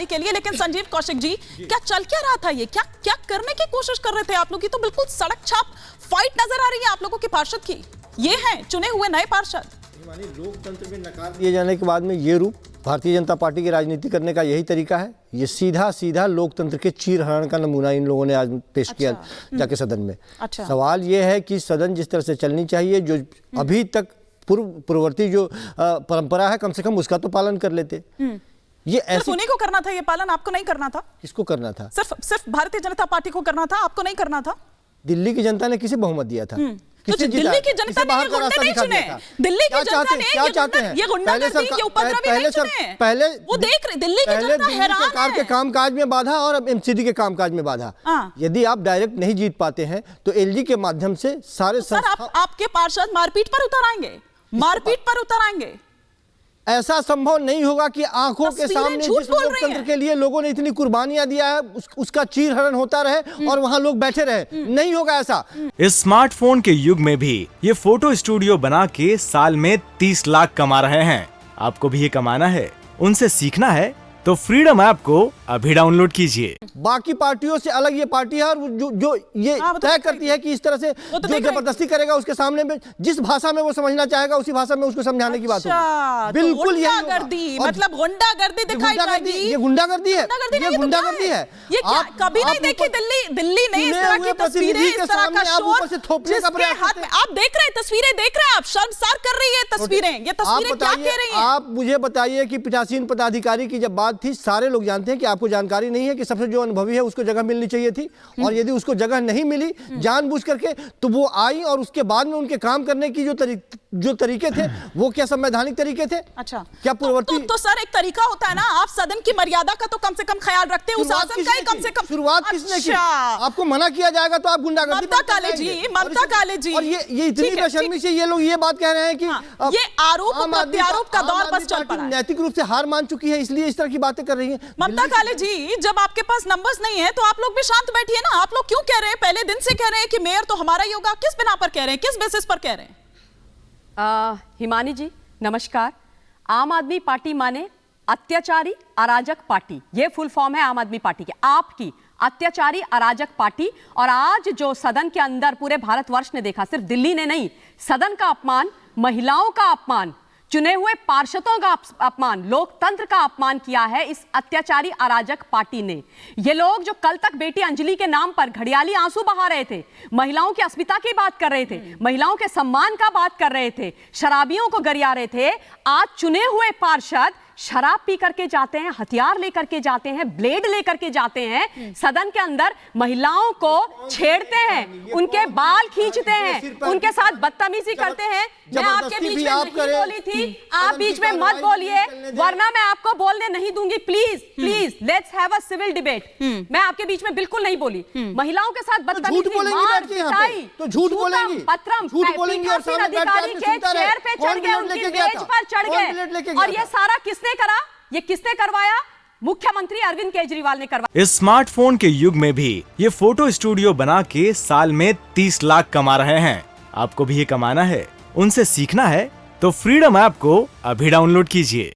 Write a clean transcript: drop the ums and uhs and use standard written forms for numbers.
के लिए। लेकिन संजीव कौशिक जी, क्या चल क्या रहा था? ये क्या क्या करने की कोशिश कर रहे थे आप लोग? ये तो बिल्कुल सड़क छाप फाइट नजर आ रही है आप लोगों के पार्षद की। ये हैं चुने हुए नए पार्षद। लोकतंत्र में नकार दिए जाने के बाद में ये रूप भारतीय जनता पार्टी की राजनीति करने का यही तरीका है। ये सीधा सीधा लोकतंत्र के चीरहरण का नमूना इन लोगों ने आज पेश किया जाके सदन में। सवाल ये है कि सदन जिस तरह से चलनी चाहिए, जो अभी तक पूर्ववर्ती जो परंपरा है, कम से कम उसका तो पालन कर लेते। ये ऐसे उन्हीं को करना था ये पालन, आपको नहीं करना था? किसको करना था? सिर्फ भारतीय जनता पार्टी को करना था, आपको नहीं करना था? दिल्ली की जनता ने किसे बहुमत दिया था? तो दिल्ली की जनता ने ये गुंडे नहीं चुने। दिल्ली की जनता ने क्या चाहते हैं? ये गुंडागर्दी, ये उपद्रवी नहीं चुने। पहले वो देख रहे, दिल्ली की जनता हैरान है। सरकार के कामकाज में बाधा और अब एमसीडी के कामकाज में बाधा। यदि आप डायरेक्ट नहीं जीत पाते हैं तो एलजी के माध्यम से सारे आपके पार्षद मारपीट पर उतर आएंगे, मारपीट पर उतर आएंगे। ऐसा संभव नहीं होगा कि आंखों के सामने जिस लोकतंत्र के लिए लोगों ने इतनी कुर्बानियां दिया है उसका चीरहरण होता रहे और वहां लोग बैठे रहे। नहीं होगा ऐसा। इस स्मार्टफोन के युग में भी ये फोटो स्टूडियो बना के साल में 30 लाख कमा रहे हैं। आपको भी ये कमाना है, उनसे सीखना है तो फ्रीडम ऐप को अभी डाउनलोड कीजिए। बाकी पार्टियों से अलग ये पार्टी है और जो ये तय करती है कि इस तरह से जो जबरदस्ती करेगा उसके सामने में जिस भाषा में वो समझना चाहेगा उसी भाषा में उसको समझाने की बात होगी। बिल्कुल गुंडागर्दी, मतलब गुंडागर्दी दिखाई जाएगी। ये गुंडागर्दी है, ये गुंडागर्दी है। ये कभी नहीं देखी दिल्ली ने इस तरह की तस्वीरें, इस तरह का शोर जिसके हाथ में आप देख रहे हैं, तस्वीरें देख रहे हैं आप, शर्मसार कर रही है तस्वीरें। ये तस्वीरें क्या कह रही हैं? आप मुझे बताइए कि पीठासीन पदाधिकारी की जब बात थी, सारे लोग जानते हैं कि आपको जानकारी नहीं है कि सबसे जो अनुभवी है उसको जगह मिलनी चाहिए थी, और यदि उसको जगह नहीं मिली जानबूझ करके तो वो आई और उसके बाद में उनके काम करने की जो तरीके थे वो क्या संवैधानिक तरीके थे? अच्छा, क्या पूर्ववर्ती तो सर एक तरीका होता है ना, आप सदन की मर्यादा का तो कम से कम ख्याल रखते हैं, उस आसन का ही कम से कम। शुरुआत किसने की? आपको मना किया जाएगा तो आप गुंडागर्दी। ममता काले जी, और ये इतनी बेशर्मी से ये लोग ये बात कह रहे हैं कि ये आरोप प्रत्यारोप का दौर बस चल पड़ा है। नैतिक रूप से हार मान चुकी है, इसलिए इस तरह की बातें कर रही है। ममता काले जी, जब आपके पास नंबर्स नहीं है तो आप लोग भी शांत बैठिए ना। आप लोग क्यों कह रहे हैं, पहले दिन से कह रहे हैं कि मेयर तो हमारा ही होगा? किस बिना पर कह रहे हैं, किस बेसिस पर कह रहे हैं? हिमानी जी नमस्कार। आम आदमी पार्टी माने अत्याचारी अराजक पार्टी, ये फुल फॉर्म है आम आदमी पार्टी के। आपकी अत्याचारी अराजक पार्टी, और आज जो सदन के अंदर पूरे भारतवर्ष ने देखा, सिर्फ दिल्ली ने नहीं, सदन का अपमान, महिलाओं का अपमान, चुने हुए पार्षदों का अपमान, लोकतंत्र का अपमान किया है इस अत्याचारी अराजक पार्टी ने। ये लोग जो कल तक बेटी अंजलि के नाम पर घड़ियाली आंसू बहा रहे थे, महिलाओं की अस्मिता की बात कर रहे थे, महिलाओं के सम्मान का बात कर रहे थे, शराबियों को गरिया रहे थे, आज चुने हुए पार्षद शराब पी करके जाते हैं, हथियार लेकर के जाते हैं, ब्लेड लेकर के जाते हैं, सदन के अंदर महिलाओं को छेड़ते हैं, उनके बाल खींचते हैं, उनके साथ बदतमीजी करते हैं। मैं आपके बीच में नहीं बोली थी, आप बीच में मत बोलिए वरना मैं आपको बोलने नहीं दूंगी। Please let's have a civil debate. मैं आपके बीच में बिल्कुल नहीं बोली। महिलाओं के साथ बदतमीजी, मार पिटाई, तो झूठ बोलेंगी, पत्रम, पीठासीन अधिकारी के चेयर पे चढ़ गए, उनकी मेज पर चढ़ गए, और ये सारा किसने करा? ये किसने करवाया? मुख्यमंत्री अरविंद केजरीवाल ने करवाया। इस स्मार्टफोन के युग में भी ये फोटो स्टूडियो बना के साल में 30 लाख कमा रहे हैं। आपको भी ये कमाना है, उनसे सीखना है तो फ्रीडम ऐप को अभी डाउनलोड कीजिए।